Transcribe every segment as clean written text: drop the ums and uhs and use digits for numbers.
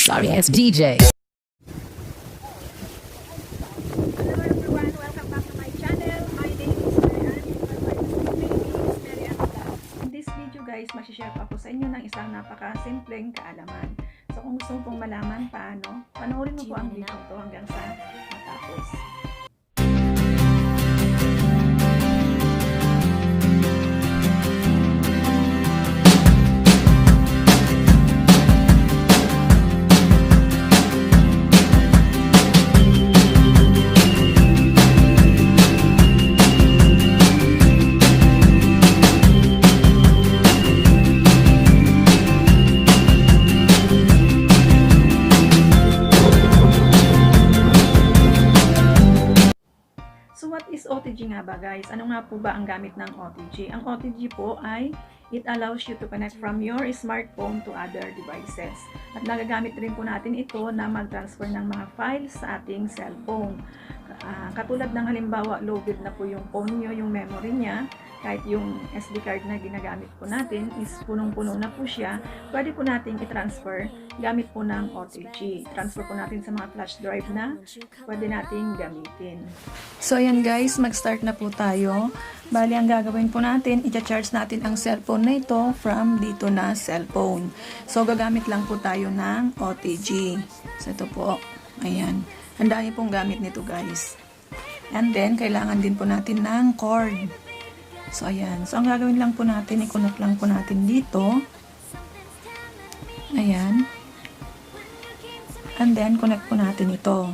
Sorry ass DJ. Hello everyone, welcome back to my channel. My name is Mery. In this video guys, mag-share po ako sa inyo ng isang napaka-simpleng kaalaman. So kung gusto mo pong malaman paano, panoorin mo po ang video to hanggang sa matapos. So what is OTG nga ba guys? Ano nga po ba ang gamit ng OTG? Ang OTG po ay it allows you to connect from your smartphone to other devices. At nagagamit rin po natin ito na mag-transfer ng mga files sa ating cellphone. Katulad ng halimbawa, loaded na po yung phone nyo, yung memory niya, kahit yung SD card na ginagamit po natin is punong-puno na po siya, pwede po natin i-transfer gamit po ng OTG. Transfer po natin sa mga flash drive na pwede nating gamitin. So ayan guys, mag-start na po tayo. Bali ang gagawin po natin, i-charge natin ang cellphone na ito from dito na cellphone. So gagamit lang po tayo ng OTG. So ito po, ayan. Ang dami pong gamit nito guys. And then, kailangan din po natin ng cord. So ayan. So ang gagawin lang po natin, i-connect lang po natin dito. Ayan. And then, connect po natin ito.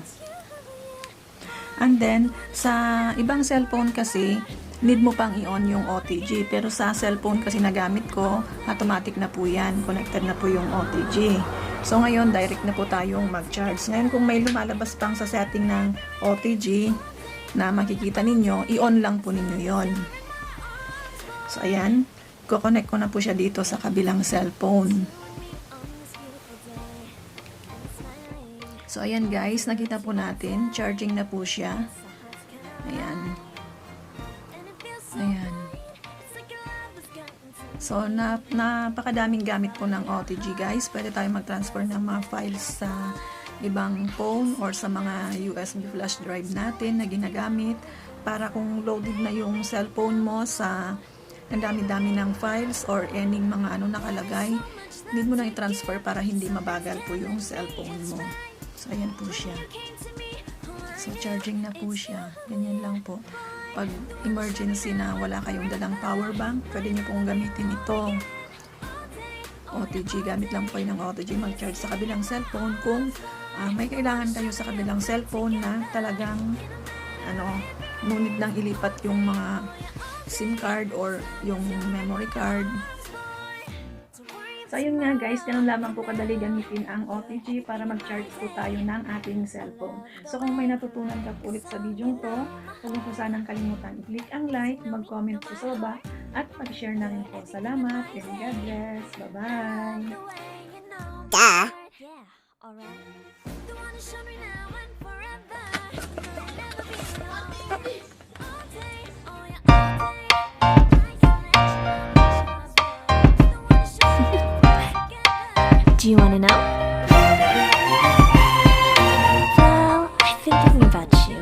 And then, sa ibang cellphone kasi, need mo pang i-on yung OTG. Pero sa cellphone kasi nagamit ko, automatic na po yan. Connected na po yung OTG. So ngayon, direct na po tayong mag-charge. Ngayon, kung may lumalabas pang sa setting ng OTG na makikita ninyo, i-on lang po ninyo yon. So ayan, ko-connect ko na po siya dito sa kabilang cellphone. So ayan guys, nakita po natin, charging na po siya. Ayan. Ayan. So, napakadaming gamit po ng OTG guys. Pwede tayo mag-transfer ng mga files sa ibang phone or sa mga USB flash drive natin na ginagamit para kung loaded na yung cellphone mo sa ang dami-dami ng files or any mga nakalagay, need mo na i-transfer para hindi mabagal po yung cellphone mo. So, ayan po siya. So, charging na po siya. Ganyan lang po. Pag emergency na wala kayong dalang power bank, pwede nyo pong gamitin ito. OTG, gamit lang po ng OTG mag-charge sa kabilang cellphone kung may kailangan kayo sa kabilang cellphone na talagang ngunit nang ilipat yung mga SIM card or yung memory card. So ayun nga guys, ganun lamang po kadali gamitin ang OTG para mag-charge po tayo ng ating cellphone. So kung may natutunan ka po ulit sa video to, huwag mo po sanang kalimutan i-click ang like, mag-comment po sa baba, at mag-share na rin po. Salamat and God bless. Bye-bye! Do you want to know? Well, I've been thinking about you,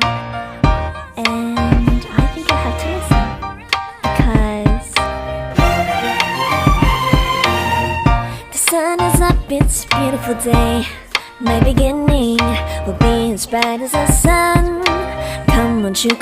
and I think I have to listen, because the sun is up, it's a beautiful day. My beginning will be as bright as the sun. Come, won't you come?